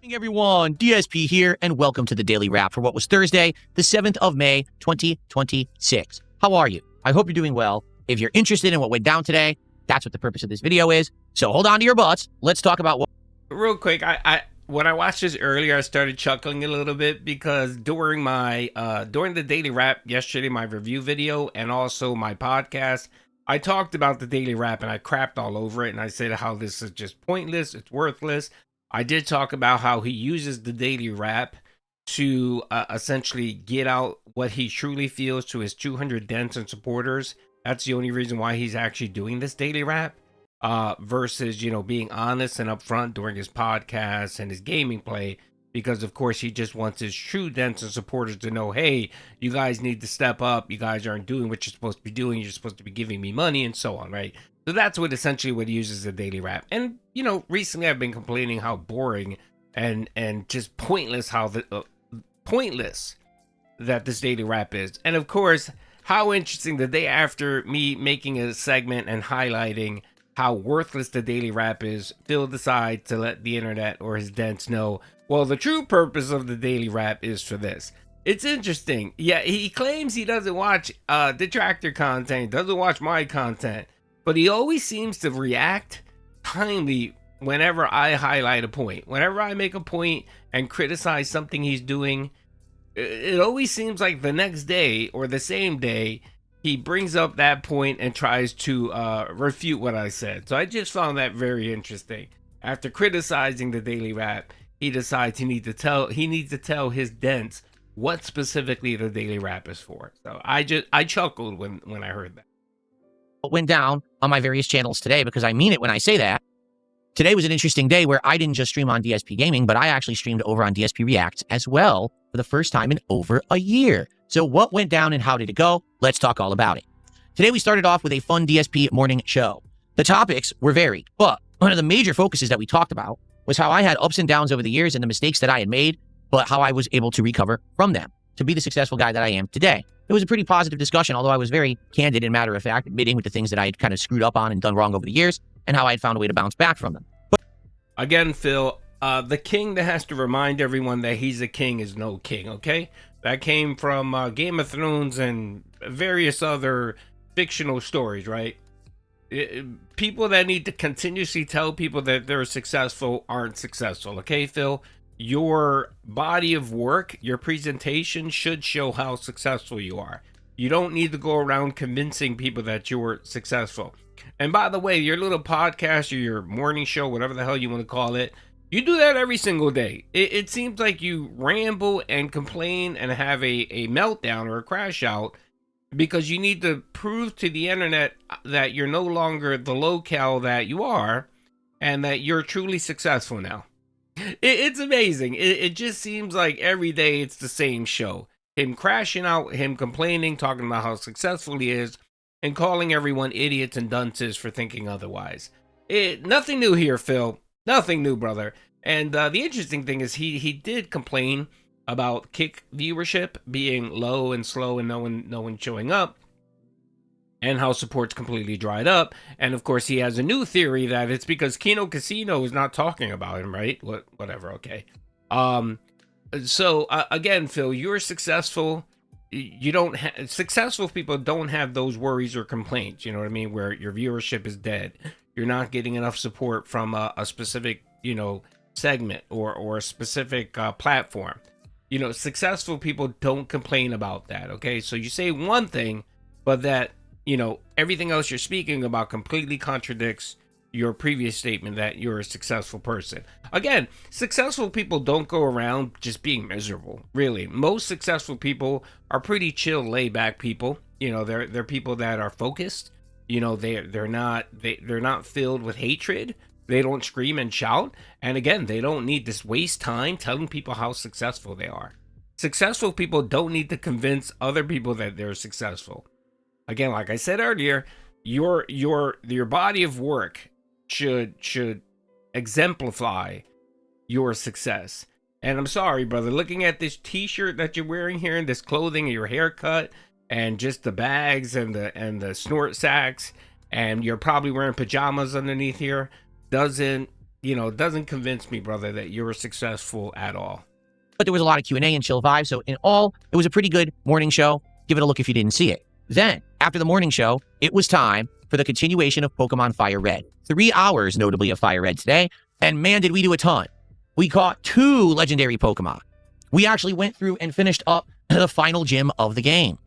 Morning, everyone, DSP here, and welcome to the Daily Wrap for what was Thursday, the 7th of May, 2026. How are you? I hope you're doing well. If you're interested in what went down today, that's what the purpose of this video is. So hold on to your butts. Let's talk about what... Real quick, when I watched this earlier, I started chuckling a little bit because during the Daily Wrap yesterday, my review video, and also my podcast, I talked about the Daily Wrap and I crapped all over it, and I said how this is just pointless, it's worthless. I did talk about how he uses the Daily Wrap to essentially get out what he truly feels to his 200 dents and supporters. That's the only reason why he's actually doing this Daily Wrap. Versus, being honest and upfront during his podcast and his gaming play, because of course he just wants his true dents and supporters to know, hey, you guys need to step up. You guys aren't doing what you're supposed to be doing. You're supposed to be giving me money and so on, right? So that's essentially what he uses the Daily Wrap. And, recently I've been complaining how boring and just pointless pointless that this Daily Wrap is. And of course, how interesting the day after me making a segment and highlighting how worthless the Daily Wrap is, Phil decides to let the internet or his dents know, well, the true purpose of the Daily Wrap is for this. It's interesting. Yeah, he claims he doesn't watch detractor content, doesn't watch my content, but he always seems to react timely whenever I highlight a point. Whenever I make a point and criticize something he's doing, it always seems like the next day or the same day, he brings up that point and tries to refute what I said. So I just found that very interesting. After criticizing the Daily Wrap, he decides he needs to tell his dents what specifically the Daily Wrap is for. So I chuckled when I heard that. What went down on my various channels today, because I mean it when I say that. Today was an interesting day where I didn't just stream on DSP Gaming, but I actually streamed over on DSP Reacts as well for the first time in over a year. So what went down and how did it go? Let's talk all about it. Today we started off with a fun DSP morning show. The topics were varied, but one of the major focuses that we talked about was how I had ups and downs over the years and the mistakes that I had made, but how I was able to recover from them to be the successful guy that I am today. It was a pretty positive discussion, although I was very candid and matter of fact, admitting with the things that I had kind of screwed up on and done wrong over the years and how I had found a way to bounce back from them. Again, Phil, the king that has to remind everyone that he's a king is no king, okay? That came from Game of Thrones and various other fictional stories, right? People that need to continuously tell people that they're successful aren't successful, okay, Phil? Your body of work, your presentation should show how successful you are. You don't need to go around convincing people that you're successful. And by the way, your little podcast or your morning show, whatever the hell you want to call it, you do that every single day. It seems like you ramble and complain and have a meltdown or a crash out because you need to prove to the internet that you're no longer the Lolcow that you are and that you're truly successful now. It's amazing. It just seems like every day it's the same show. Him crashing out, him complaining, talking about how successful he is, and calling everyone idiots and dunces for thinking otherwise. Nothing new here, Phil. Nothing new, brother. And the interesting thing is he did complain about Kick viewership being low and slow and no one showing up, and how support's completely dried up. And of course, he has a new theory that it's because Kino Casino is not talking about him, right? Whatever, okay. So again, Phil, you're successful. Successful people don't have those worries or complaints, you know what I mean, where your viewership is dead, you're not getting enough support from a specific segment or a specific platform. Successful people don't complain about that, okay? So you say one thing, but that everything else you're speaking about completely contradicts your previous statement that you're a successful person. Again, successful people don't go around just being miserable. Really, most successful people are pretty chill, laid back people. They're people that are focused. They're not filled with hatred. They don't scream and shout. And again, they don't need to waste time telling people how successful they are. Successful people don't need to convince other people that they're successful. Again, like I said earlier, your body of work should exemplify your success. And I'm sorry, brother, looking at this t-shirt that you're wearing here and this clothing and your haircut and just the bags and the snort sacks, and you're probably wearing pajamas underneath here, doesn't doesn't convince me, brother, that you were successful at all. But there was a lot of Q&A and chill vibes. So in all, it was a pretty good morning show. Give it a look if you didn't see it. Then, after the morning show, it was time for the continuation of Pokemon Fire Red. 3 hours, notably, of Fire Red today. And man, did we do a ton. We caught 2 legendary Pokemon. We actually went through and finished up the final gym of the game.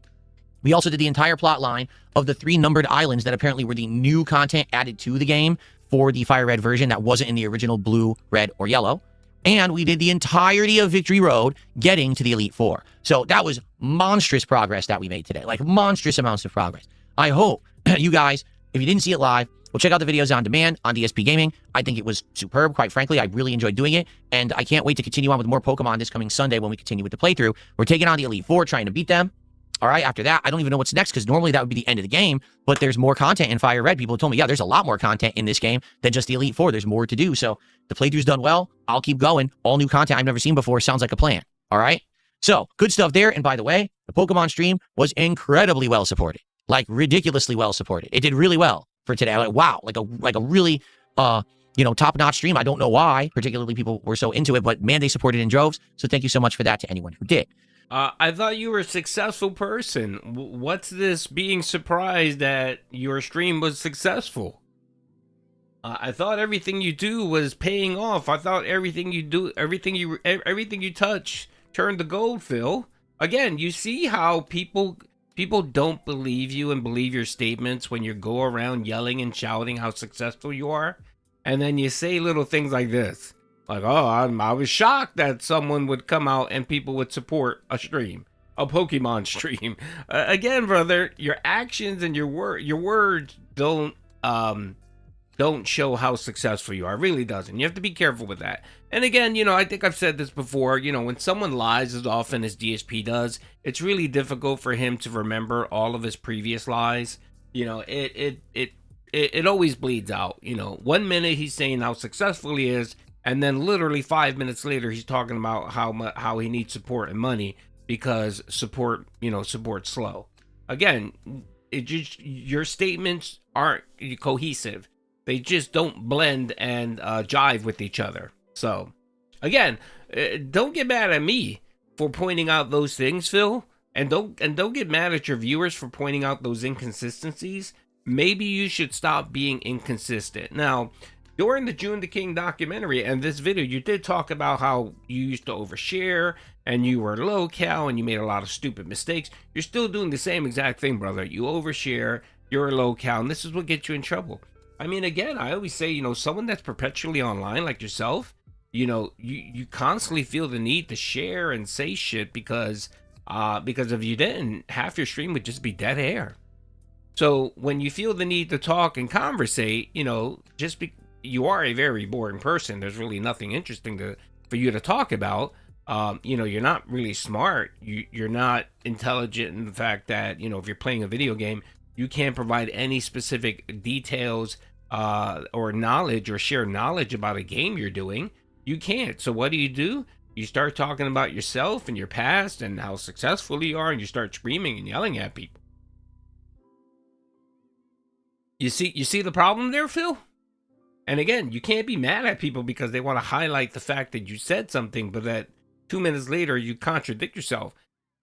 We also did the entire plot line of the 3 numbered islands that apparently were the new content added to the game for the Fire Red version that wasn't in the original blue, red, or yellow. And we did the entirety of Victory Road getting to the Elite Four. So that was monstrous progress that we made today, like monstrous amounts of progress. I hope you guys, if you didn't see it live, will check out the videos on demand on DSP Gaming. I think it was superb, quite frankly. I really enjoyed doing it. And I can't wait to continue on with more Pokemon this coming Sunday when we continue with the playthrough. We're taking on the Elite Four, trying to beat them. All right, after that, I don't even know what's next because normally that would be the end of the game, but there's more content in Fire Red. People told me, yeah, there's a lot more content in this game than just the Elite Four. There's more to do. So the playthrough's done well. I'll keep going. All new content I've never seen before. Sounds like a plan. All right. So good stuff there. And by the way, the Pokemon stream was incredibly well supported, like ridiculously well supported. It did really well for today. Like, wow, like a really, top-notch stream. I don't know why particularly people were so into it, but man, they supported in droves. So thank you so much for that to anyone who did. I thought you were a successful person. What's this being surprised that your stream was successful? I thought everything you do was paying off. I thought everything you do, everything you touch turned to gold, Phil. Again, you see how people don't believe you and believe your statements when you go around yelling and shouting how successful you are, and then you say little things like this. Like, oh, I was shocked that someone would come out and people would support a stream, a Pokemon stream. Again, brother, your actions and your words don't show how successful you are. It really doesn't. You have to be careful with that. And again, I think I've said this before. When someone lies as often as DSP does, it's really difficult for him to remember all of his previous lies. It always bleeds out. 1 minute he's saying how successful he is. And then literally 5 minutes later, he's talking about how he needs support and money because support's slow. Again, your statements aren't cohesive. They just don't blend and jive with each other. So, again, don't get mad at me for pointing out those things, Phil, and don't get mad at your viewers for pointing out those inconsistencies. Maybe you should stop being inconsistent. Now, during the June the King documentary and this video, you did talk about how you used to overshare and you were Lolcow and you made a lot of stupid mistakes. You're still doing the same exact thing, brother. You overshare, you're a Lolcow, and this is what gets you in trouble. I mean, again, I always say, someone that's perpetually online like yourself, you constantly feel the need to share and say shit because if you didn't, half your stream would just be dead air. So when you feel the need to talk and conversate, you are a very boring person. There's really nothing interesting for you to talk about. You're not really smart. You're not intelligent in the fact that, if you're playing a video game, you can't provide any specific details or knowledge or share knowledge about a game you're doing. You can't. So what do? You start talking about yourself and your past and how successful you are, and you start screaming and yelling at people. You see the problem there, Phil? And again, you can't be mad at people because they want to highlight the fact that you said something, but that 2 minutes later you contradict yourself.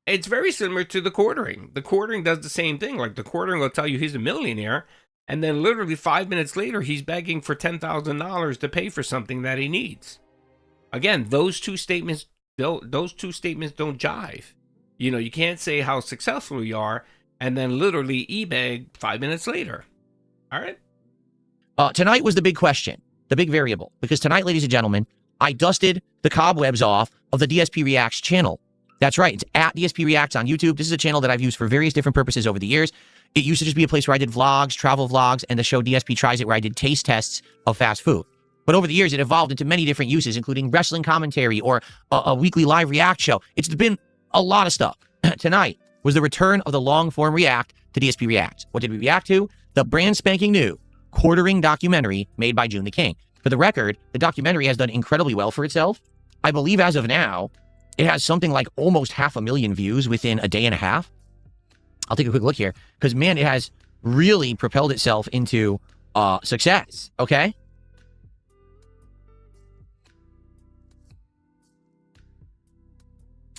It's very similar to the quartering. The quartering does the same thing. Like the quartering will tell you he's a millionaire, and then literally 5 minutes later he's begging for $10,000 to pay for something that he needs. Again, those two statements don't jive. You can't say how successful you are and then literally e-beg 5 minutes later. All right. Tonight was the big question, the big variable, because tonight, ladies and gentlemen, I dusted the cobwebs off of the DSP Reacts channel. That's right. It's at DSP Reacts on YouTube. This is a channel that I've used for various different purposes over the years. It used to just be a place where I did vlogs, travel vlogs, and the show DSP Tries It, where I did taste tests of fast food. But over the years, it evolved into many different uses, including wrestling commentary or a weekly live react show. It's been a lot of stuff. Tonight was the return of the long-form react to DSP Reacts. What did we react to? The brand spanking new quartering documentary made by June the King. For the record, the documentary has done incredibly well for itself. I believe as of now, it has something like almost 500,000 views within a day and a half. I'll take a quick look here because, man, it has really propelled itself into success, okay?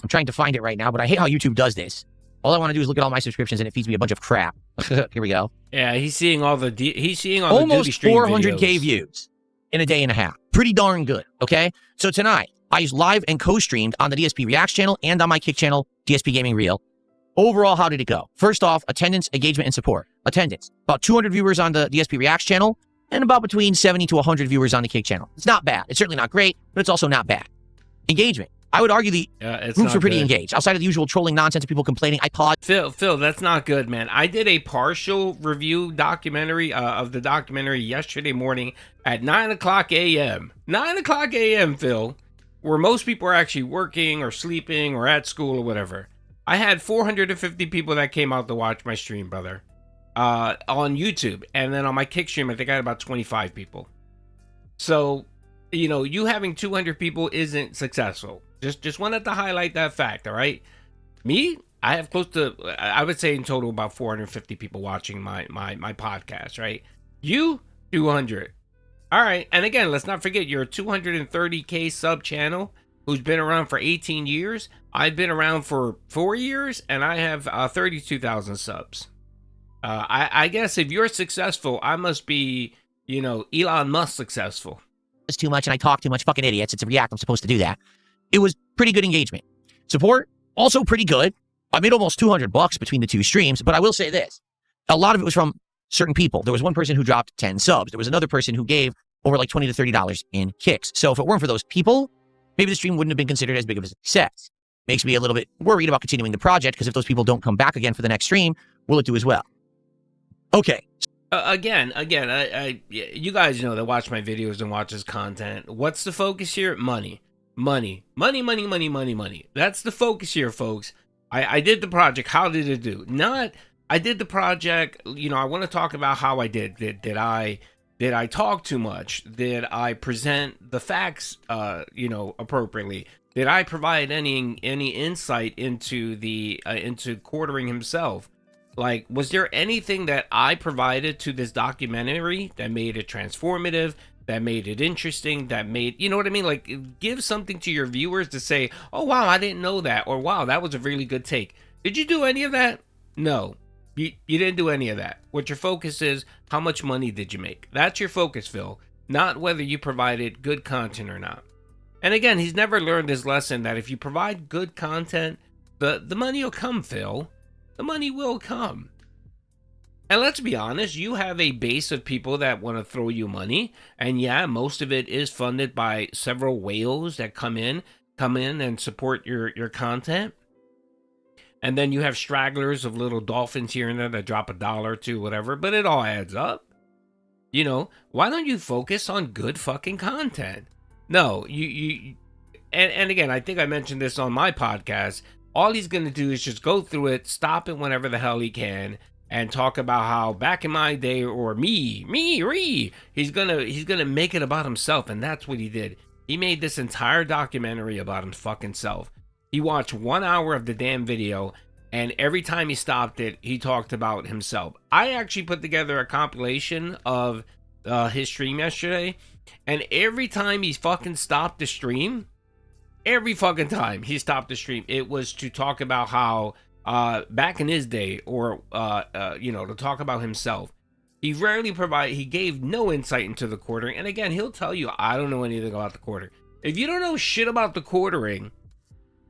I'm trying to find it right now, but I hate how YouTube does this. All I want to do is look at all my subscriptions, and it feeds me a bunch of crap. Here we go. Yeah, he's seeing all the Doody Almost stream 400K videos. views in a day and a half. Pretty darn good, okay? So tonight, I live and co-streamed on the DSP Reacts channel and on my Kick channel, DSP Gaming Reel. Overall, how did it go? First off, attendance, engagement, and support. Attendance, about 200 viewers on the DSP Reacts channel, and about between 70 to 100 viewers on the Kick channel. It's not bad. It's certainly not great, but it's also not bad. Engagement. I would argue the groups were pretty engaged. Outside of the usual trolling nonsense of people complaining, I paused. Phil, that's not good, man. I did a partial review documentary of the documentary yesterday morning at 9 o'clock a.m. 9 o'clock a.m., Phil, where most people are actually working or sleeping or at school or whatever. I had 450 people that came out to watch my stream, brother, on YouTube. And then on my Kick stream, I think I had about 25 people. So, you know, you having 200 people isn't successful. Just wanted to highlight that fact, all right? Me, I have close to, I would say in total about 450 people watching my podcast, right? You, 200. All right, and again, let's not forget, you're a 230K sub channel who's been around for 18 years. I've been around for 4 years, and I have 32,000 subs. I guess if you're successful, I must be, you know, Elon Musk successful. It's too much, and I talk too much. Fucking idiots. It's a React. I'm supposed to do that. It was pretty good engagement. Support, also pretty good. I made almost $200 between the two streams, but I will say this. A lot of it was from certain people. There was one person who dropped 10 subs. There was another person who gave over like $20 to $30 in kicks. So if it weren't for those people, maybe the stream wouldn't have been considered as big of a success. Makes me a little bit worried about continuing the project, because if those people don't come back again for the next stream, will it do as well? Okay. Again, you guys know that watch my videos and watch this content. What's the focus here? Money. Money. That's the focus here, folks. I did the project. How did it do? I did the project. You know, I want to talk about how I did. Did I talk too much? Did I present the facts, you know, appropriately? Did I provide any insight into into quartering himself? Like, was there anything that I provided to this documentary that made it transformative, that made it interesting, that made, you know what I mean? Like, give something to your viewers to say, oh, wow, I didn't know that. Or, wow, that was a really good take. Did you do any of that? No, you didn't do any of that. What your focus is, how much money did you make? That's your focus, Phil, not whether you provided good content or not. And again, he's never learned his lesson that if you provide good content, the money will come, Phil. The money will come. And let's be honest, you have a base of people that want to throw you money. And yeah, most of it is funded by several whales that come in and support your content. And then you have stragglers of little dolphins here and there that drop $1 or $2, whatever, but it all adds up. You know, why don't you focus on good fucking content? No, and again, I think I mentioned this on my podcast. All he's going to do is just go through it, stop it whenever the hell he can, and talk about how back in my day, or me, he's gonna make it about himself, and that's what he did. He made this entire documentary about his fucking self. He watched 1 hour of the damn video, and every time he stopped it, he talked about himself. I actually put together a compilation of his stream yesterday, and every time he fucking stopped the stream, every fucking time he stopped the stream, it was to talk about how back in his day, or you know, to talk about himself. He gave no insight into the quartering. And again, he'll tell you, I don't know anything about the quartering. If you don't know shit about the quartering,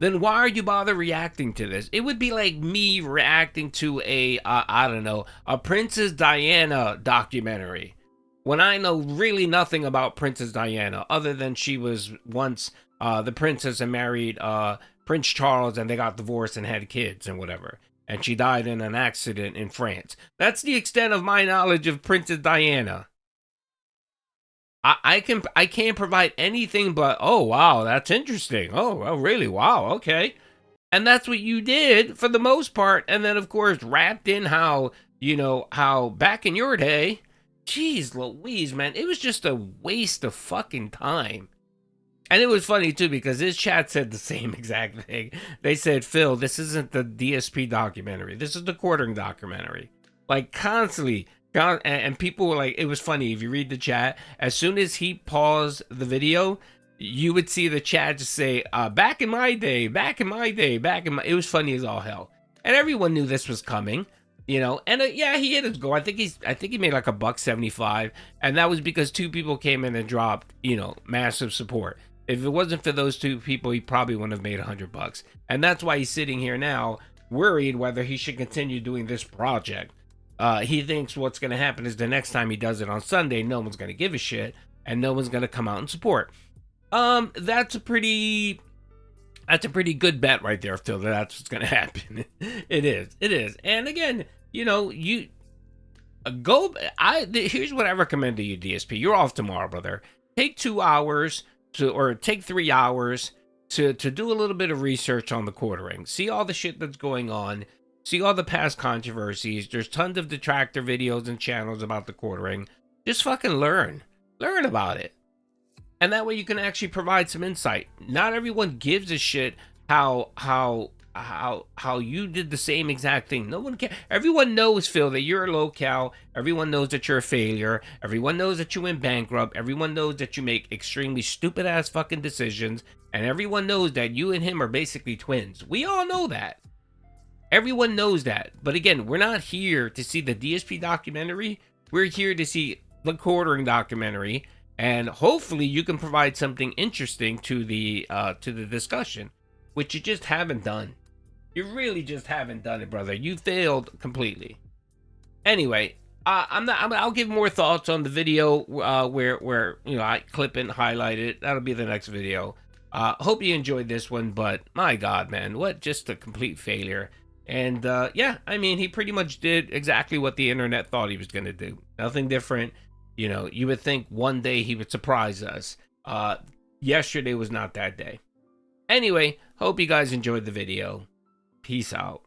then why are you bother reacting to this? It would be like me reacting to I don't know, a Princess Diana documentary, when I know really nothing about Princess Diana, other than she was once the princess and married Prince Charles, and they got divorced and had kids and whatever. And she died in an accident in France. That's the extent of my knowledge of Princess Diana. I can't provide anything but, oh, wow, that's interesting. Oh, well, really? Wow, okay. And that's what you did for the most part. And then, of course, wrapped in how, you know, how back in your day, geez Louise, man, it was just a waste of fucking time. And it was funny, too, because his chat said the same exact thing. They said, Phil, this isn't the DSP documentary. This is the quartering documentary. Like, constantly. And people were like, it was funny. If you read the chat, as soon as he paused the video, you would see the chat just say, back in my day, back in my day, it was funny as all hell. And everyone knew this was coming, you know, and yeah, he hit his goal. I think he made like $1.75, and that was because 2 people came in and dropped, you know, massive support. If it wasn't for those 2 people, he probably wouldn't have made $100. And that's why he's sitting here now, worried whether he should continue doing this project. He thinks what's going to happen is the next time he does it on Sunday, no one's going to give a shit, and no one's going to come out and support. That's a pretty good bet right there, Phil. That's what's gonna happen. It is. And again, you know, here's what I recommend to you, DSP. You're off tomorrow, brother. Take 2 hours or take 3 hours to do a little bit of research on the quartering. See all the shit that's going on. See all the past controversies. There's tons of detractor videos and channels about the quartering. Just fucking learn about it. And that way you can actually provide some insight. Not everyone gives a shit how you did the same exact thing. No one cares. Everyone knows, Phil, that you're a Lolcow. Everyone knows that you're a failure. Everyone knows that you went bankrupt. Everyone knows that you make extremely stupid ass fucking decisions. And everyone knows that you and him are basically twins. We all know that. Everyone knows that. But again, we're not here to see the DSP documentary. We're here to see the quartering documentary. And hopefully you can provide something interesting to the discussion, which you just haven't done. You really just haven't done it, brother. You failed completely. Anyway, I'll give more thoughts on the video where you know I clip it and highlight it. That'll be the next video. Hope you enjoyed this one, but my God, man, what just a complete failure. And yeah, I mean, he pretty much did exactly what the internet thought he was gonna do. Nothing different. You know, you would think one day he would surprise us. Yesterday was not that day. Anyway, hope you guys enjoyed the video. Peace out.